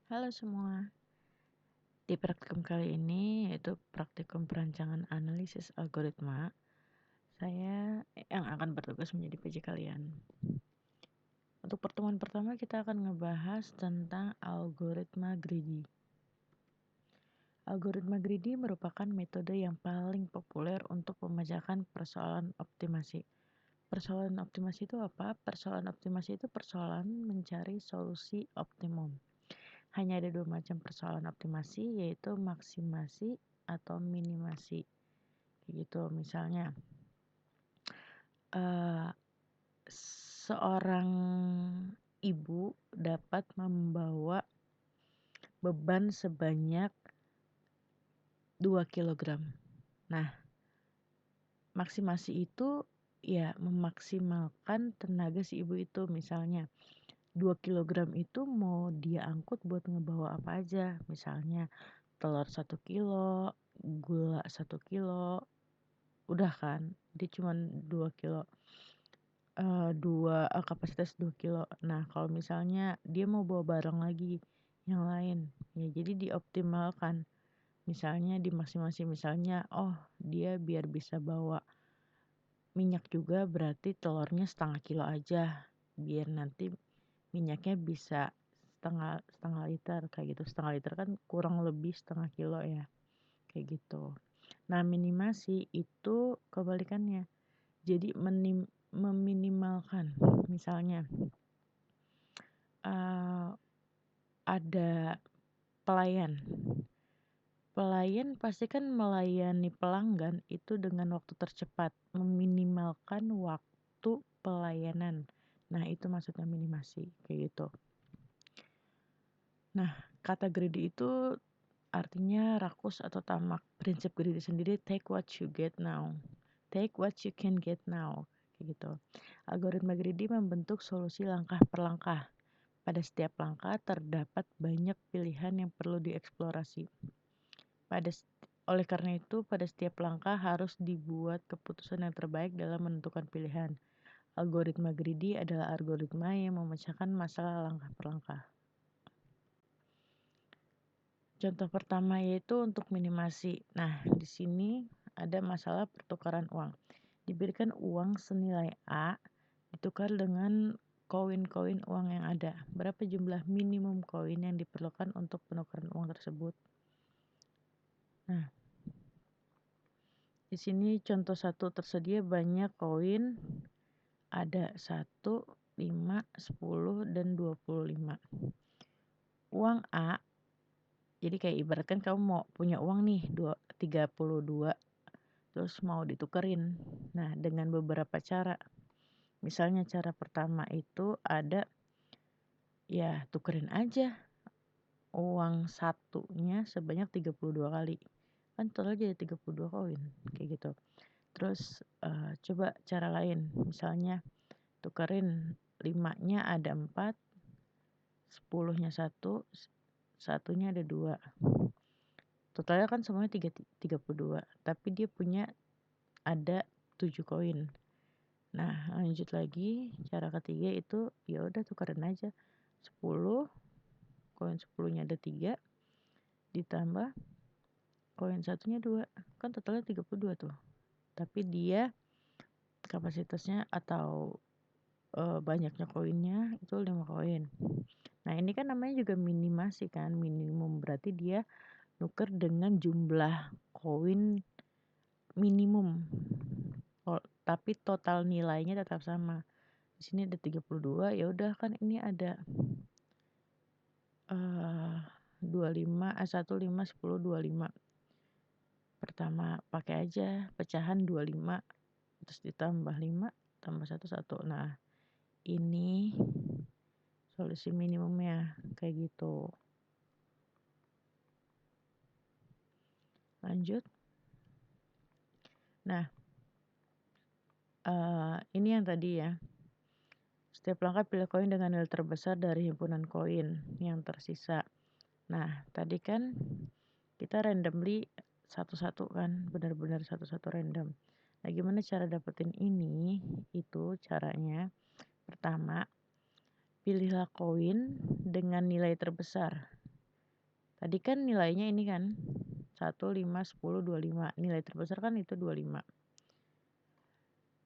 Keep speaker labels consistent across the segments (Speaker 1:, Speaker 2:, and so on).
Speaker 1: Halo semua, di praktikum kali ini yaitu praktikum perancangan analisis algoritma, saya yang akan bertugas menjadi PJ kalian. Untuk pertemuan pertama kita akan ngebahas tentang algoritma greedy. Algoritma greedy merupakan metode yang paling populer untuk memecahkan persoalan optimasi. Persoalan optimasi itu apa? Persoalan optimasi itu persoalan mencari solusi optimum. Hanya ada dua macam persoalan optimasi, yaitu maksimasi atau minimasi. Kayak gitu, misalnya uh, seorang ibu dapat membawa beban sebanyak 2 kilogram. Nah, maksimasi itu ya memaksimalkan tenaga si ibu itu. Misalnya 2 kilogram itu mau dia angkut buat ngebawa apa aja. Misalnya telur 1 kilo, gula 1 kilo, udah kan. Dia cuma 2 kilo. Kapasitas 2 kilo. Nah, kalau misalnya dia mau bawa barang lagi yang lain, ya jadi dioptimalkan. Misalnya dimaksimasi, misalnya dia biar bisa bawa minyak juga berarti telurnya setengah kilo aja. Biar nanti minyaknya bisa setengah liter kayak gitu. Setengah liter kan kurang lebih setengah kilo ya. Kayak gitu. Nah, minimasi itu kebalikannya. Jadi meminimalkan. Misalnya ada pelayan. Pelayan pasti kan melayani pelanggan itu dengan waktu tercepat, meminimalkan waktu pelayanan. Nah, itu maksudnya minimasi, kayak gitu. Nah, kata greedy itu artinya rakus atau tamak. Prinsip greedy sendiri, take what you get now. Take what you can get now, kayak gitu. Algoritma greedy membentuk solusi langkah per langkah. Pada setiap langkah terdapat banyak pilihan yang perlu dieksplorasi. Oleh karena itu, pada setiap langkah harus dibuat keputusan yang terbaik dalam menentukan pilihan. Algoritma greedy adalah algoritma yang memecahkan masalah langkah per langkah. Contoh pertama yaitu untuk minimasi. Nah, di sini ada masalah pertukaran uang. Diberikan uang senilai A ditukar dengan koin-koin uang yang ada. Berapa jumlah minimum koin yang diperlukan untuk penukaran uang tersebut? Nah, di sini contoh satu tersedia banyak koin, ada 1, 5, 10, dan 25. Uang A, jadi kayak ibaratkan kamu mau punya uang nih 32, terus mau ditukerin. Nah, dengan beberapa cara. Misalnya cara pertama itu ada, ya tukerin aja uang satunya sebanyak 32 kali. Kan total jadi 32 koin, kayak gitu. Terus coba cara lain, misalnya tukerin 5-nya ada 4, 10-nya 1, satunya ada 2. Totalnya kan semuanya 32, tapi dia punya ada 7 koin. Nah, lanjut lagi, cara ketiga itu ya udah tukerin aja 10, koin 10-nya ada 3, ditambah koin satunya 2. Kan totalnya 32 tuh. Tapi dia kapasitasnya atau banyaknya koinnya itu 5 koin. Nah, ini kan namanya juga minimasi kan, minimum berarti dia nuker dengan jumlah koin minimum. Tapi total nilainya tetap sama. Di sini ada 32, ya udah kan ini ada 25, 1, 5, 10, 25. Pertama pakai aja pecahan 25, terus ditambah 5, tambah 1, 1. Nah, ini solusi minimumnya kayak gitu. Lanjut. Nah, ini yang tadi ya. Setiap langkah pilih koin dengan nilai terbesar dari himpunan koin yang tersisa. Nah, tadi kan kita randomly satu-satu kan, benar-benar satu-satu random. Nah, gimana cara dapetin ini? Itu caranya. Pertama, pilihlah koin dengan nilai terbesar. Tadi kan nilainya ini kan 1, 5, 10, 25. Nilai terbesar kan itu 25.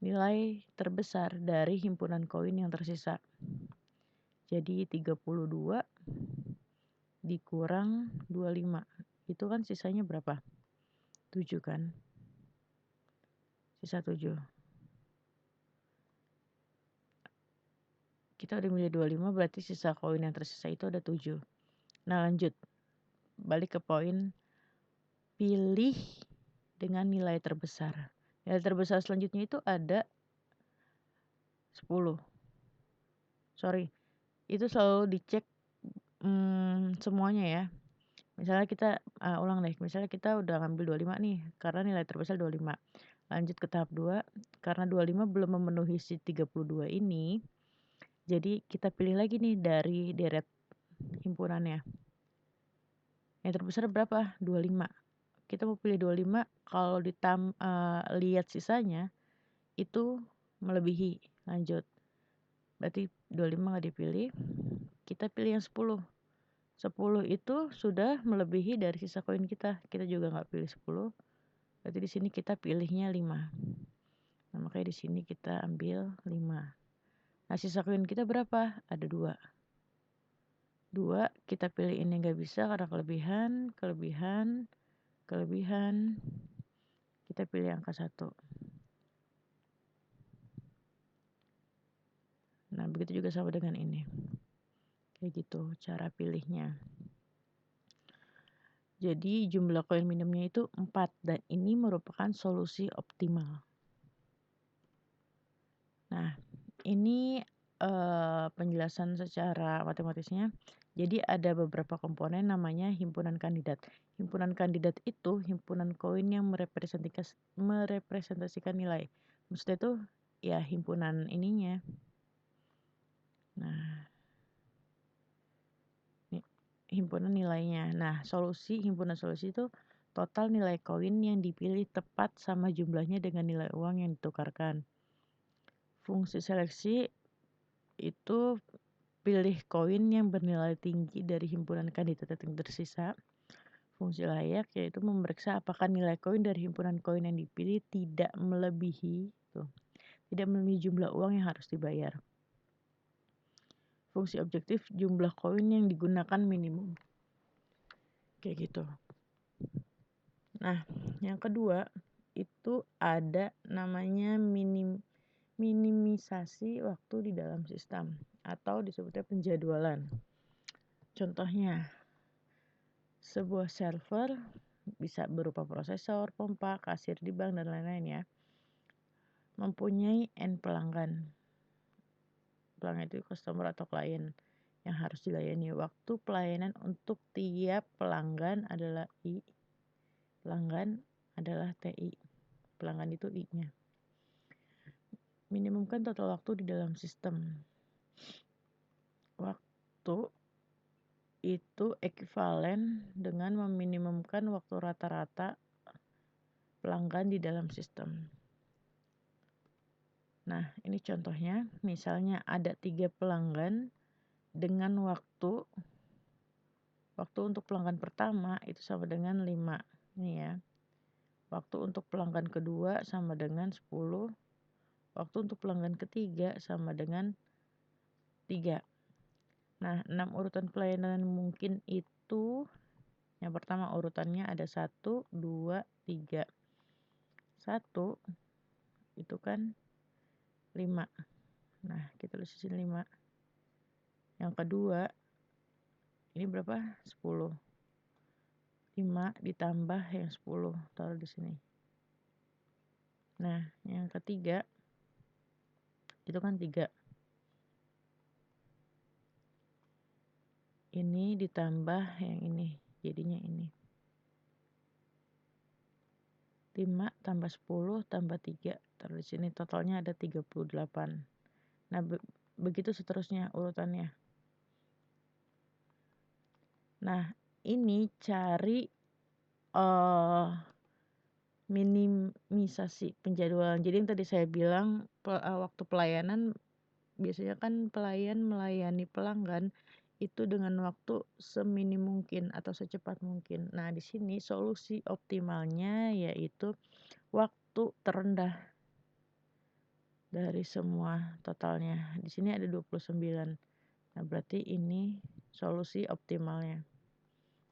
Speaker 1: Nilai terbesar dari himpunan koin yang tersisa. Jadi 32 dikurang 25. Itu kan sisanya berapa? 7 kan? Sisa 7. Kita udah milih 25, berarti sisa koin yang tersisa itu ada 7. Nah, lanjut. Balik ke poin pilih dengan nilai terbesar. Nilai terbesar selanjutnya itu ada 10. Sorry, itu selalu dicek semuanya ya. Misalnya kita ulang deh. Misalnya kita udah ngambil 25 nih karena nilai terbesar 25. Lanjut ke tahap 2, karena 25 belum memenuhi si 32 ini. Jadi kita pilih lagi nih dari deret himpunannya. Yang terbesar berapa? 25. Kita mau pilih 25, kalau lihat sisanya itu melebihi. Lanjut. Berarti 25 nggak dipilih. Kita pilih yang 10. 10 itu sudah melebihi dari sisa koin kita. Kita juga nggak pilih 10. Berarti di sini kita pilihnya 5. Nah, makanya di sini kita ambil 5. Nah, sisa koin kita berapa? Ada 2. 2 kita pilih ini nggak bisa karena kelebihan. Kita pilih angka 1. Nah, begitu juga sama dengan ini. Kayak gitu cara pilihnya. Jadi jumlah koin minimumnya itu 4 dan ini merupakan solusi optimal. Nah, ini penjelasan secara matematisnya. Jadi ada beberapa komponen namanya himpunan kandidat. Himpunan kandidat itu himpunan koin yang merepresentasikan nilai. Maksudnya itu ya himpunan ininya. Nah, himpunan nilainya. Nah, himpunan solusi itu total nilai koin yang dipilih tepat sama jumlahnya dengan nilai uang yang ditukarkan. Fungsi seleksi itu pilih koin yang bernilai tinggi dari himpunan kandidat yang tersisa. Fungsi layak yaitu memeriksa apakah nilai koin dari himpunan koin yang dipilih tidak melebihi jumlah uang yang harus dibayar. Fungsi objektif jumlah koin yang digunakan minimum. Kayak gitu. Nah, yang kedua itu ada namanya minimisasi waktu di dalam sistem atau disebutnya penjadwalan. Contohnya, sebuah server bisa berupa prosesor, pompa, kasir di bank, dan lain-lain ya. Mempunyai N pelanggan. Pelanggan itu customer atau klien yang harus dilayani. Waktu pelayanan untuk tiap pelanggan adalah I. Pelanggan adalah TI. Pelanggan itu I-nya. Minimumkan total waktu di dalam sistem. Waktu itu ekivalen dengan meminimumkan waktu rata-rata pelanggan di dalam sistem. Nah, ini contohnya. Misalnya ada 3 pelanggan dengan waktu untuk pelanggan pertama itu sama dengan 5. Ini ya. Waktu untuk pelanggan kedua sama dengan 10. Waktu untuk pelanggan ketiga sama dengan 3. Nah, 6 urutan pelayanan mungkin itu yang pertama urutannya ada 1, 2, 3. 1 itu kan 5. Nah, kita tulis di sini 5. Yang kedua ini berapa? 10. 5 ditambah yang 10 taruh di sini. Nah, yang ketiga itu kan 3. Ini ditambah yang ini, jadinya ini. 5 tambah 10 tambah 3. Taruh di sini totalnya ada 38. Nah, begitu seterusnya urutannya. Nah, ini cari minimisasi penjadwalan. Jadi yang tadi saya bilang waktu pelayanan biasanya kan pelayan melayani pelanggan itu dengan waktu seminim mungkin atau secepat mungkin. Nah, di sini solusi optimalnya yaitu waktu terendah dari semua totalnya. Di sini ada 29. Nah, berarti ini solusi optimalnya.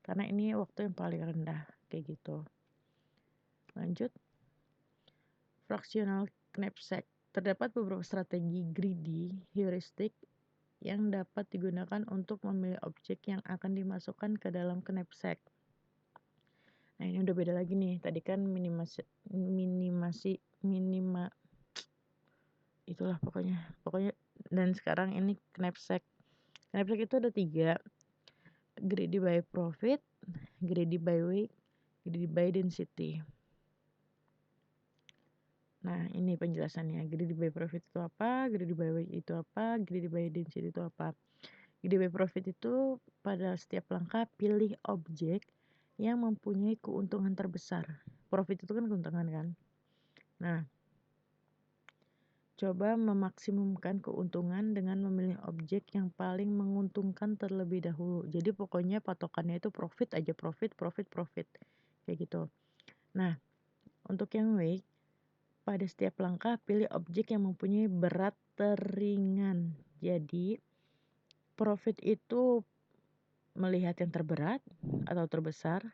Speaker 1: Karena ini waktu yang paling rendah, kayak gitu. Lanjut. Fractional knapsack. Terdapat beberapa strategi greedy heuristik yang dapat digunakan untuk memilih objek yang akan dimasukkan ke dalam knapsack. Nah, ini udah beda lagi nih. Tadi kan itulah pokoknya. Dan sekarang ini knapsack. Knapsack itu ada 3. Greedy by profit, greedy by weight, greedy by density. Nah, ini penjelasannya. Greedy by profit itu apa? Greedy by weight itu apa? Greedy by density itu apa? Greedy by profit itu pada setiap langkah pilih objek yang mempunyai keuntungan terbesar. Profit itu kan keuntungan kan? Nah, coba memaksimumkan keuntungan dengan memilih objek yang paling menguntungkan terlebih dahulu. Jadi pokoknya patokannya itu profit aja, profit. Kayak gitu. Nah, untuk yang weight, pada setiap langkah pilih objek yang mempunyai berat teringan. Jadi profit itu melihat yang terberat atau terbesar.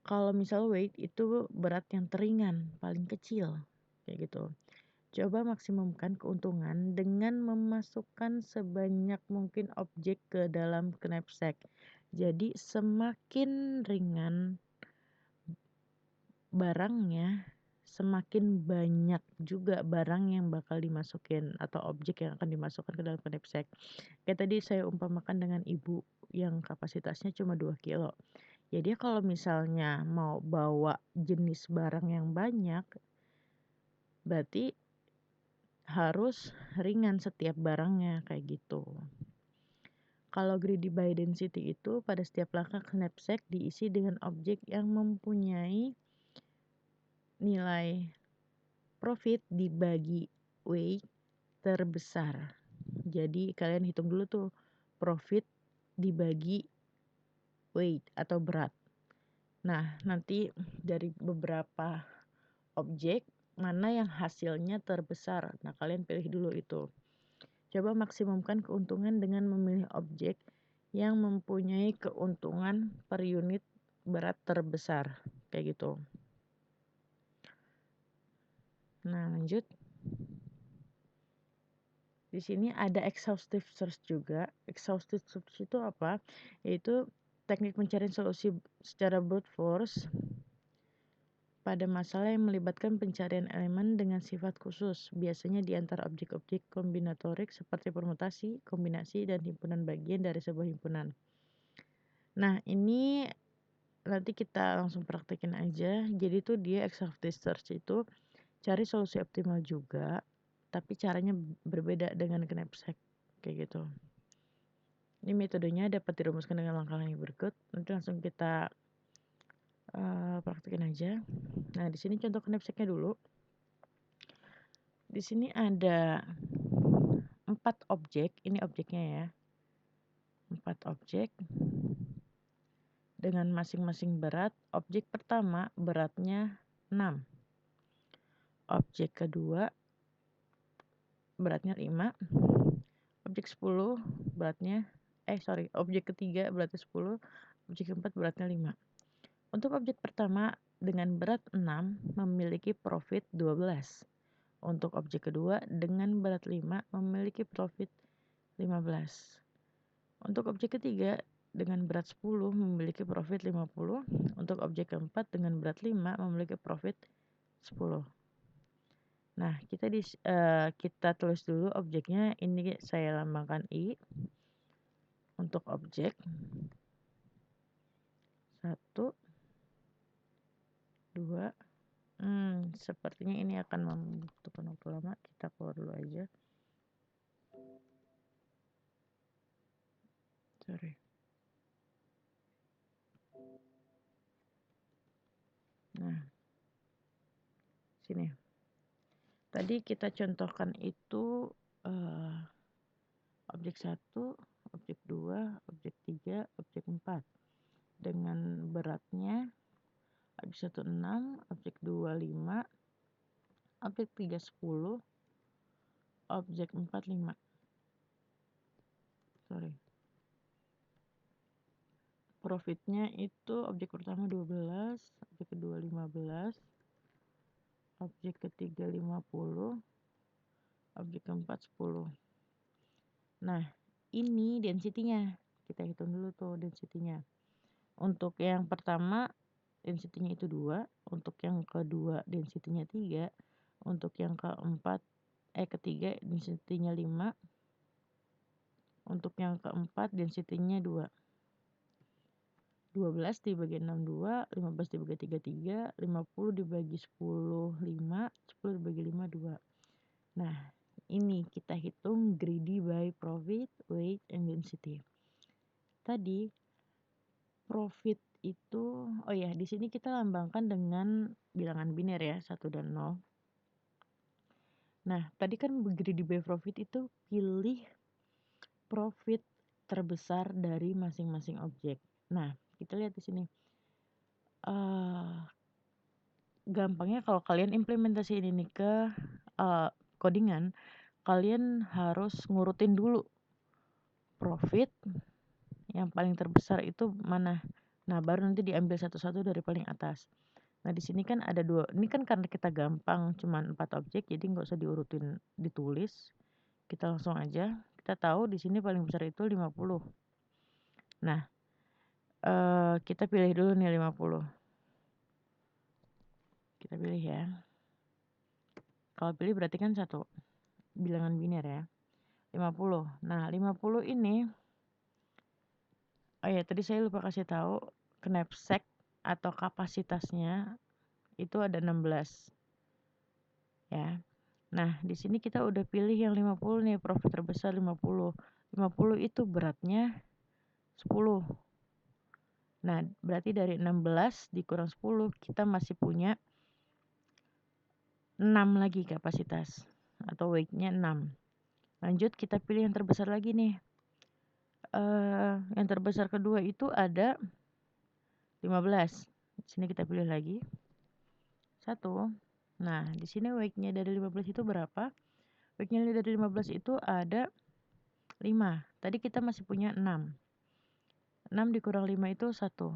Speaker 1: Kalau misal weight itu berat yang teringan, paling kecil, kayak gitu. Coba maksimumkan keuntungan dengan memasukkan sebanyak mungkin objek ke dalam knapsack. Jadi semakin ringan barangnya, semakin banyak juga barang yang bakal dimasukin atau objek yang akan dimasukkan ke dalam knapsack. Kayak tadi saya umpamakan dengan ibu yang kapasitasnya cuma 2 kilo. Jadi kalau misalnya mau bawa jenis barang yang banyak, berarti harus ringan setiap barangnya, kayak gitu. Kalau greedy by density itu pada setiap langkah knapsack diisi dengan objek yang mempunyai nilai profit dibagi weight terbesar. Jadi kalian hitung dulu tuh profit dibagi weight atau berat. Nah, nanti dari beberapa objek mana yang hasilnya terbesar. Nah, kalian pilih dulu itu. Coba maksimumkan keuntungan dengan memilih objek yang mempunyai keuntungan per unit berat terbesar. Kayak gitu. Nah, lanjut. Di sini ada exhaustive search juga. Exhaustive search itu apa? Yaitu teknik pencarian solusi secara brute force pada masalah yang melibatkan pencarian elemen dengan sifat khusus, biasanya di antara objek-objek kombinatorik seperti permutasi, kombinasi, dan himpunan bagian dari sebuah himpunan. Nah, ini nanti kita langsung praktekin aja. Jadi tuh dia exhaustive search itu cari solusi optimal juga, tapi caranya berbeda dengan knapsack, kayak gitu. Ini metodenya dapat dirumuskan dengan langkah yang berikut. Nanti langsung kita praktekin aja. Nah, di sini contoh knapsacknya dulu. Di sini ada 4 objek, ini objeknya ya. 4 objek dengan masing-masing berat. Objek pertama beratnya 6. Objek kedua beratnya 5. Objek 10 beratnya objek ketiga beratnya 10. Objek keempat beratnya 5. Untuk objek pertama dengan berat 6 memiliki profit 12. Untuk objek kedua dengan berat 5 memiliki profit 15. Untuk objek ketiga dengan berat 10 memiliki profit 50. Untuk objek keempat dengan berat 5 memiliki profit 10. Nah, kita tulis dulu objeknya. Ini saya lambangkan I. Untuk objek 1, 2. Sepertinya ini akan membutuhkan waktu lama. Kita keluar dulu aja. Sorry. Nah, sini. Tadi kita contohkan itu objek 1, objek 2, objek 3, objek 4. Dengan beratnya objek 1 6, objek 2 5, objek 3 10, objek 4 5. Sorry. Profitnya itu objek pertama 12, objek kedua 15, objek ketiga 50, objek keempat 10. Nah, ini density-nya. Kita hitung dulu tuh density-nya. Untuk yang pertama density-nya itu 2, untuk yang kedua density-nya 3, untuk yang ketiga density-nya 5, untuk yang keempat density-nya 2. 12 dibagi 6 2, 15 dibagi 3 3, 50 dibagi 10 5, 10 dibagi 5 2. Nah, ini kita hitung greedy by profit, weight, and density. Tadi profit itu, oh ya, di sini kita lambangkan dengan bilangan biner ya, 1 dan 0. Nah, tadi kan greedy by profit itu pilih profit terbesar dari masing-masing objek. Nah, kita lihat di sini. Gampangnya kalau kalian implementasiin ini ke codingan, kalian harus ngurutin dulu profit yang paling terbesar itu mana. Nah, baru nanti diambil satu-satu dari paling atas. Nah, di sini kan ada 2. Ini kan karena kita gampang cuman 4 objek, jadi nggak usah diurutin ditulis. Kita langsung aja. Kita tahu di sini paling besar itu 50. Nah, kita pilih dulu nih 50. Kita pilih ya. Kalau pilih berarti kan 1 bilangan biner ya. 50. Nah, 50 ini oh ya, tadi saya lupa kasih tahu knapsack atau kapasitasnya itu ada 16. Ya. Nah, di sini kita udah pilih yang 50 nih, profit terbesar 50. 50 itu beratnya 10. Nah, berarti dari 16 dikurang 10 kita masih punya 6 lagi kapasitas atau weight-nya 6. Lanjut kita pilih yang terbesar lagi nih. Yang terbesar kedua itu ada 15. Di sini kita pilih lagi 1. Nah, di sini weight-nya dari 15 itu berapa? Weight-nya dari 15 itu ada 5. Tadi kita masih punya 6. 6 dikurang 5 itu 1.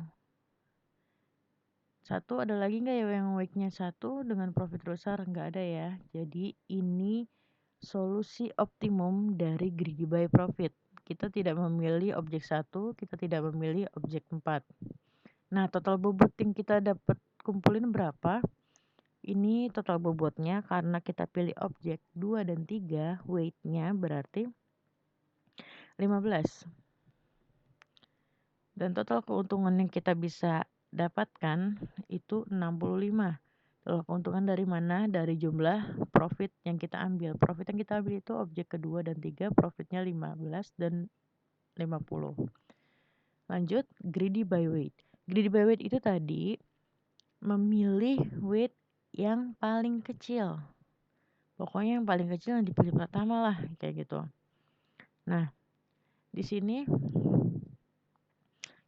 Speaker 1: 1 ada lagi nggak ya yang weight-nya 1 dengan profit besar? Nggak ada ya. Jadi ini solusi optimum dari greedy by profit. Kita tidak memilih objek 1, kita tidak memilih objek 4. Nah, total bobot yang kita dapat kumpulin berapa? Ini total bobotnya karena kita pilih objek 2 dan 3, weight-nya berarti 15. Dan total keuntungan yang kita bisa dapatkan itu 65. Total keuntungan dari mana? Dari jumlah profit yang kita ambil. Profit yang kita ambil itu objek kedua dan 3, profitnya 15 dan 50. Lanjut, greedy by weight. Greedy by weight itu tadi memilih weight yang paling kecil. Pokoknya yang paling kecil yang dipilih pertama lah, kayak gitu. Nah, di sini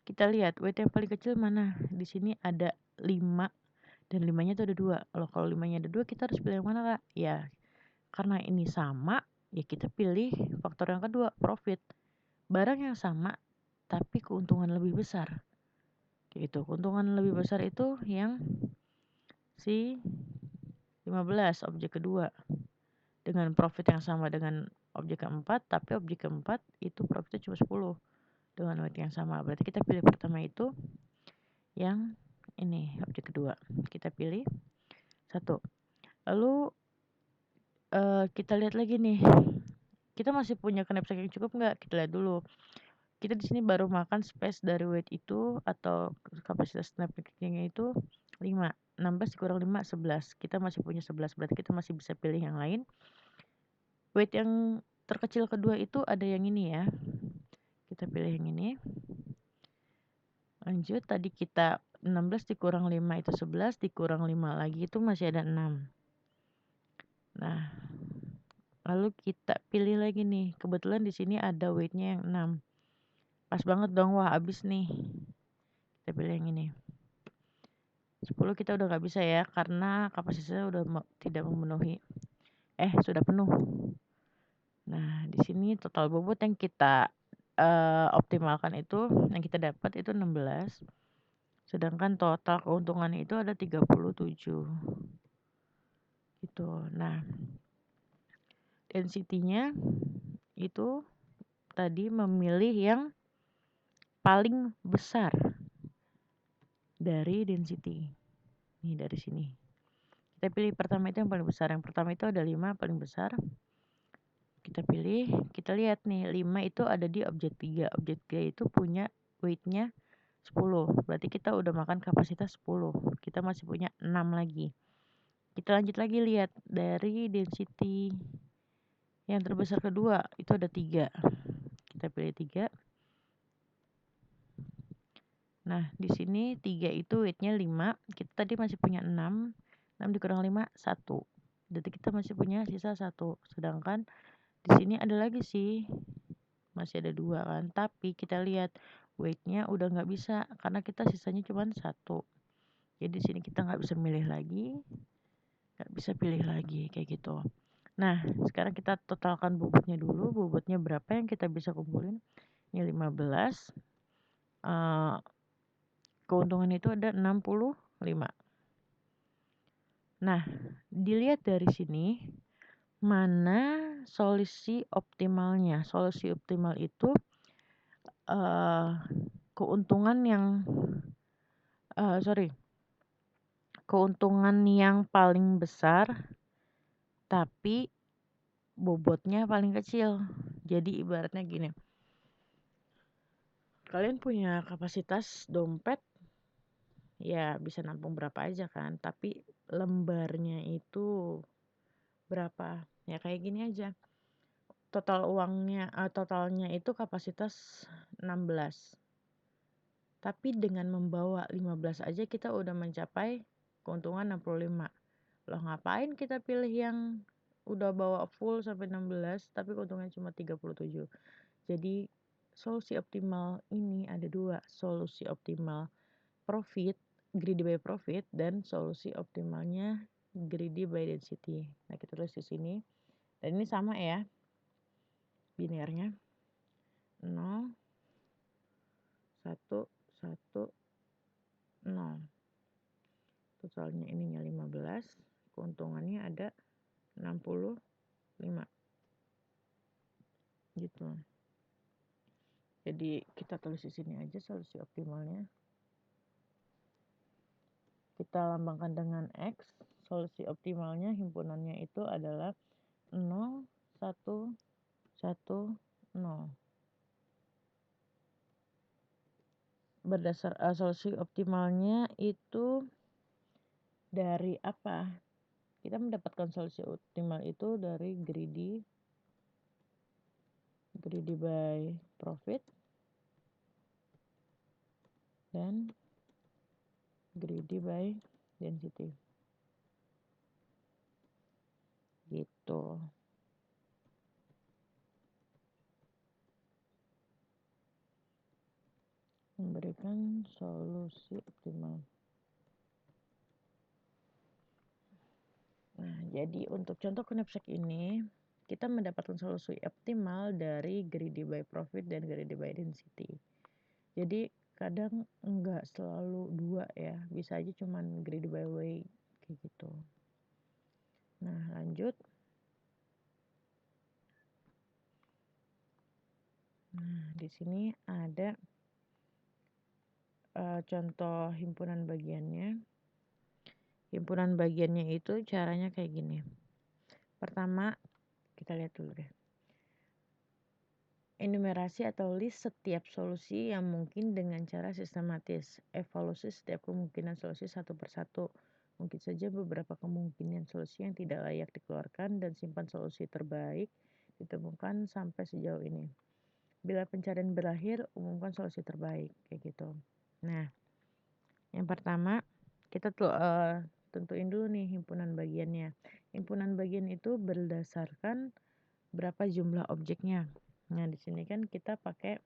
Speaker 1: kita lihat weight yang paling kecil mana. Di sini ada 5 dan 5-nya itu ada 2. Loh, kalau 5-nya ada 2 kita harus pilih yang mana, Kak? Ya, karena ini sama, ya kita pilih faktor yang kedua, profit. Barang yang sama tapi keuntungan lebih besar. Kayak gitu. Keuntungan lebih besar itu yang si 15 objek kedua. Dengan profit yang sama dengan objek keempat, tapi objek keempat itu profitnya cuma 10 dengan weight yang sama. Berarti kita pilih pertama itu yang ini, objek kedua. Kita pilih 1. Lalu kita lihat lagi nih. Kita masih punya knapsack yang cukup nggak? Kita lihat dulu. Kita di sini baru makan space dari weight itu atau kapasitas knapsacknya itu 5. 16 dikurang 5, 11. Kita masih punya 11, berarti kita masih bisa pilih yang lain. Weight yang terkecil kedua itu ada yang ini ya. Kita pilih yang ini. Lanjut, tadi kita 16 dikurang 5 itu 11, dikurang 5 lagi itu masih ada 6. Nah, lalu kita pilih lagi nih. Kebetulan di sini ada weight-nya yang 6. Pas banget dong, wah abis nih. Kita pilih yang ini. 10 kita udah nggak bisa ya, karena kapasitasnya udah tidak memenuhi. Sudah penuh. Nah, di sini total bobot yang kita optimalkan itu, yang kita dapat itu 16. Sedangkan total keuntungan itu ada 37. Gitu. Nah, density-nya itu tadi memilih yang paling besar dari density. Nih dari sini. Kita pilih pertama itu yang paling besar. Yang pertama itu ada 5 paling besar. Kita pilih, kita lihat nih 5 itu ada di objek 3. Objek 3 itu punya weight-nya 10. Berarti kita udah makan kapasitas 10. Kita masih punya 6 lagi. Kita lanjut lagi lihat dari density yang terbesar kedua itu ada 3. Kita pilih 3. Nah, di sini 3 itu weight-nya 5. Kita tadi masih punya 6. 6 dikurang 5, 1. Jadi kita masih punya sisa 1. Sedangkan di sini ada lagi sih. Masih ada 2 kan. Tapi kita lihat weight-nya udah nggak bisa karena kita sisanya cuma 1. Jadi di sini kita nggak bisa milih lagi. Nggak bisa pilih lagi kayak gitu. Nah, sekarang kita totalkan bobotnya dulu. Bobotnya berapa yang kita bisa kumpulin? Ini 15. Keuntungan itu ada 65. Nah, dilihat dari sini mana solusi optimalnya. Solusi optimal itu keuntungan yang paling besar tapi bobotnya paling kecil. Jadi ibaratnya gini. Kalian punya kapasitas dompet ya bisa nampung berapa aja kan, tapi lembarnya itu berapa? Ya kayak gini aja. Totalnya itu kapasitas 16. Tapi dengan membawa 15 aja kita udah mencapai keuntungan 65. Loh ngapain kita pilih yang udah bawa full sampai 16 tapi keuntungannya cuma 37. Jadi solusi optimal ini ada 2, solusi optimal profit, greedy by profit, dan solusi optimalnya greedy by density. Nah kita tulis di sini. Dan ini sama ya, binernya 0, 1, 1, 0. Totalnya ininya 15, keuntungannya ada 65. Gitu. Jadi kita tulis di sini aja solusi optimalnya. Kita lambangkan dengan X. Solusi optimalnya himpunannya itu adalah 0, 1, 1, 0. Solusi optimalnya itu dari apa? Kita mendapatkan solusi optimal itu dari greedy by profit dan greedy by density. Gitu. Memberikan solusi optimal. Nah, jadi untuk contoh knapsack ini kita mendapatkan solusi optimal dari greedy by profit dan greedy by density. Jadi kadang enggak selalu 2 ya, bisa aja cuman greedy by weight kayak gitu. Nah, lanjut. Nah, di sini ada contoh himpunan bagiannya. Himpunan bagiannya itu caranya kayak gini. Pertama, kita lihat dulu deh. Enumerasi atau list setiap solusi yang mungkin dengan cara sistematis. Evaluasi setiap kemungkinan solusi satu persatu. Mungkin saja beberapa kemungkinan solusi yang tidak layak dikeluarkan dan simpan solusi terbaik ditemukan sampai sejauh ini. Bila pencarian berakhir, umumkan solusi terbaik kayak gitu. Nah, yang pertama kita tentuin dulu nih himpunan bagiannya. Himpunan bagian itu berdasarkan berapa jumlah objeknya. Nah, di sini kan kita pakai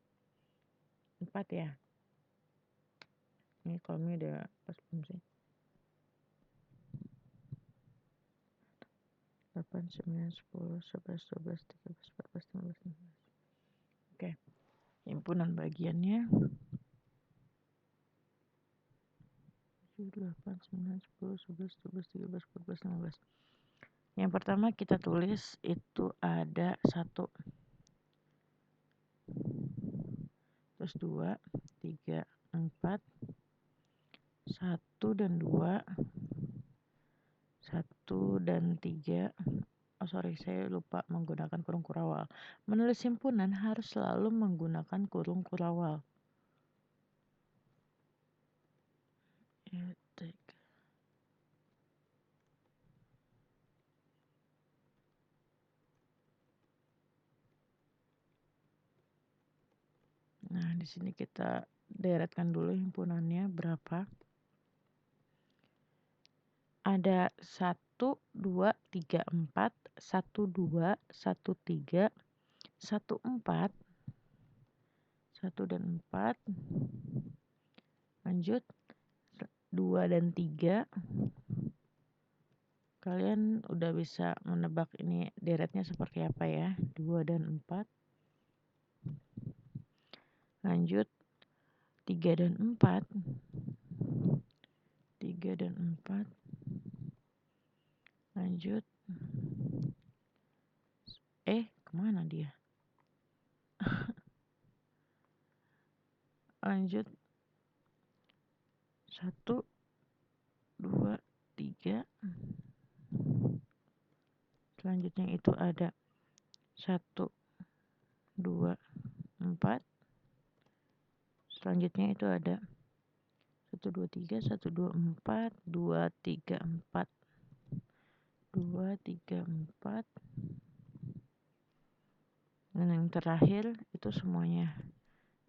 Speaker 1: 4 ya. Ini kolomnya udah pas belum sih? 8, 9, 10, 11, 12, 13, 14, 15, 16. Oke. Himpunan bagiannya 7, 8, 9, 10, 11, 12, 13, 14, 15. Yang pertama kita tulis itu ada 1, terus 2, 3, 4, 1 dan 2, 1 dan 3. Oh sorry, saya lupa menggunakan kurung kurawal. Menulis himpunan harus selalu menggunakan kurung kurawal. Nah, di sini kita deretkan dulu himpunannya berapa. Ada 1, 2, 3, 4, 1, 2, 1, 3, 1, 4, 1 dan 4. Lanjut 2 dan 3. Kalian udah bisa menebak ini deretnya seperti apa ya. 2 dan 4. Lanjut 3 dan 4. 3 dan 4. Lanjut. Kemana dia? Lanjut 1, 2, 3. Selanjutnya itu ada 1, 2, 4. Selanjutnya itu ada 1, 2, 3, 1, 2, 4, 2, 3, 4, 2, 3, 4. Dan yang terakhir itu semuanya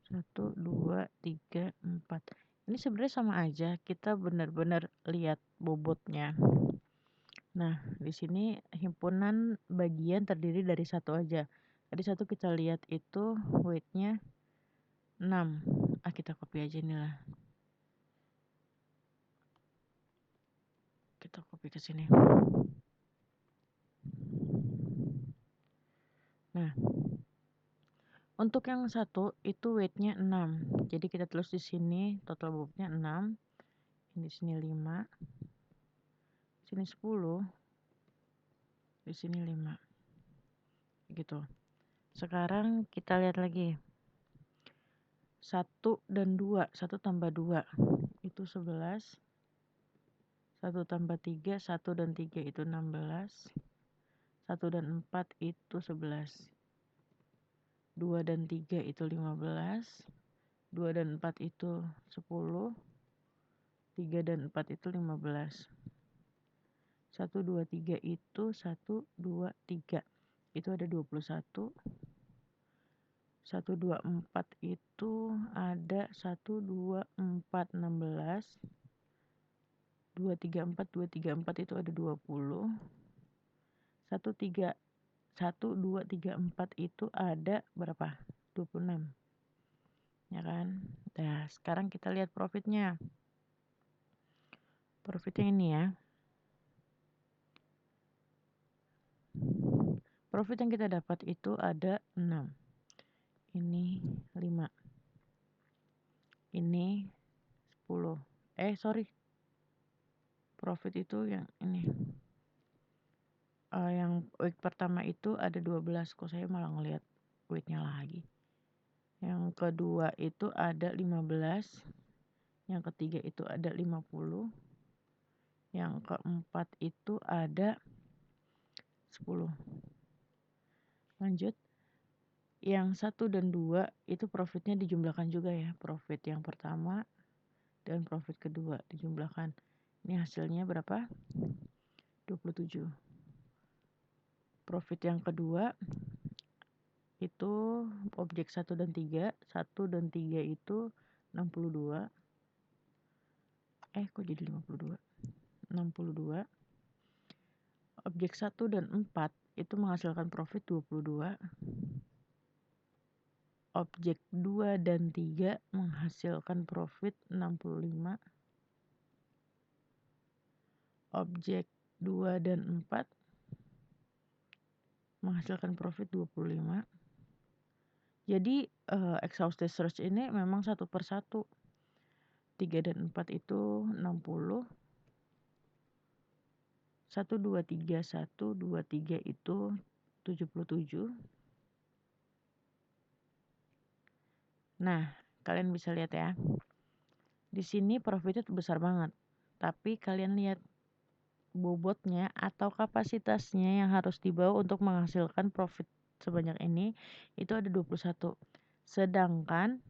Speaker 1: 1, 2, 3, 4. Ini sebenarnya sama aja, kita benar-benar lihat bobotnya. Nah, di sini himpunan bagian terdiri dari 1 aja. Tadi 1 kita lihat itu weight-nya 6. Kita copy aja nih lah. Kita copy ke sini. Nah, untuk yang 1 itu weight-nya 6. Jadi kita tulis di sini total bobotnya 6. Di sini 5. Di sini 10. Di sini 5. Gitu. Sekarang kita lihat lagi. 1 dan 2, 1 tambah 2 itu 11. 1 tambah 3, 1 dan 3 itu 16. 1 dan 4 itu 11. 2 dan 3 itu 15. 2 dan 4 itu 10. 3 dan 4 itu 15. 1, 2, 3 itu 1, 2, 3. Itu ada 21. 1, 2, 4 itu ada 1, 2, 4, 16. 2, 3, 4, 2, 3, 4 itu ada 20. 1, 3, 1, 2, 3, 4 itu ada berapa? 26. Ya kan? Nah, sekarang kita lihat profitnya. Profitnya ini ya. Profit yang kita dapat itu ada 6. Ini 5. Ini 10. Profit itu yang ini. Yang week pertama itu ada 12. Kok saya malah ngeliat weeknya lagi. Yang kedua itu ada 15. Yang ketiga itu ada 50. Yang keempat itu ada 10. Lanjut. Yang 1 dan 2 itu profitnya dijumlahkan juga ya. Profit yang pertama dan profit kedua dijumlahkan. Ini hasilnya berapa? 27. Profit yang kedua itu objek 1 dan 3. 1 dan 3 itu 62. Kok jadi 52? 62. Objek 1 dan 4 itu menghasilkan profit 22. objek 2 dan 3 menghasilkan profit 65. Objek 2 dan 4 menghasilkan profit 25. Jadi exhaustive search ini memang satu per satu. 3 dan 4 itu 60. 1, 2, 3, 1, 2, 3 itu 77. Nah, kalian bisa lihat ya. Di sini profitnya besar banget. Tapi kalian lihat bobotnya atau kapasitasnya yang harus dibawa untuk menghasilkan profit sebanyak ini itu ada 21. Sedangkan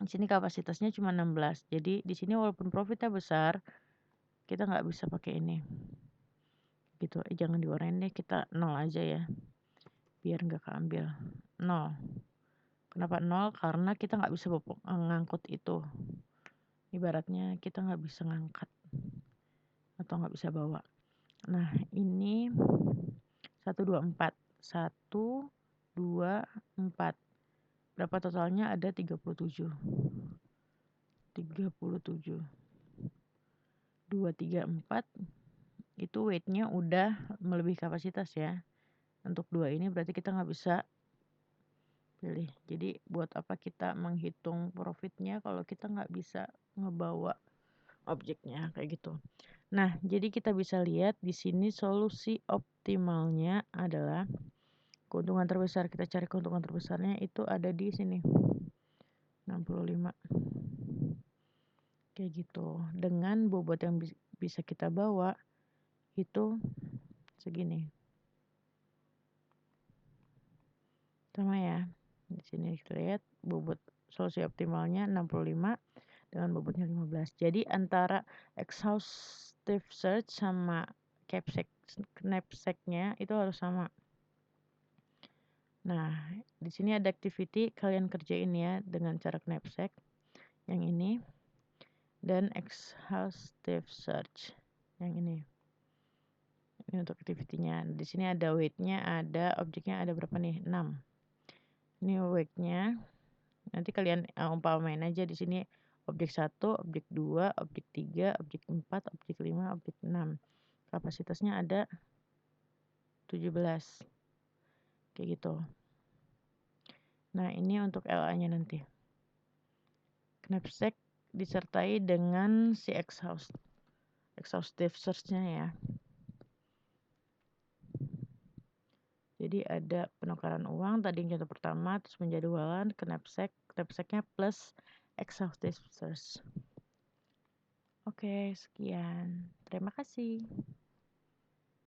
Speaker 1: di sini kapasitasnya cuma 16. Jadi di sini walaupun profitnya besar, kita nggak bisa pakai ini. Gitu. Jangan diwarnain deh, kita 0 aja ya. Biar nggak keambil. 0. Kenapa 0? Karena kita nggak bisa ngangkut itu. Ibaratnya kita nggak bisa ngangkat atau nggak bisa bawa. Nah, ini 1, 2, 4. 1, 2, 4. Berapa totalnya? Ada 37. 37. 2, 3, 4. Itu weight-nya udah melebihi kapasitas ya. Untuk 2 ini berarti kita nggak bisa pilih. Jadi buat apa kita menghitung profitnya kalau kita nggak bisa ngebawa objeknya kayak gitu. Nah, jadi kita bisa lihat di sini solusi optimalnya adalah keuntungan terbesar. Kita cari keuntungan terbesarnya itu ada di sini. 65. Kayak gitu. Dengan bobot yang bisa kita bawa itu segini. Sama ya. Di sini kita lihat bobot solusi optimalnya 65 dengan bobotnya 15. Jadi antara exhaustive search sama knapsack-nya itu harus sama. Nah, di sini ada activity kalian kerjain ya dengan cara knapsack yang ini dan exhaustive search yang ini. Ini untuk activity-nya. Di sini ada weight-nya, ada objeknya, ada berapa nih? 6. Ini weight-nya. Nanti kalian umpamain aja di sini objek 1, objek 2, objek 3, objek 4, objek 5, objek 6. Kapasitasnya ada 17. Kayak gitu. Nah, ini untuk LA-nya nanti. Knapsack disertai dengan si exhaustive search-nya ya. Jadi ada penukaran uang tadi yang contoh pertama, terus penjadwalan knapsack-nya plus exhaustive search. Oke, sekian. Terima kasih.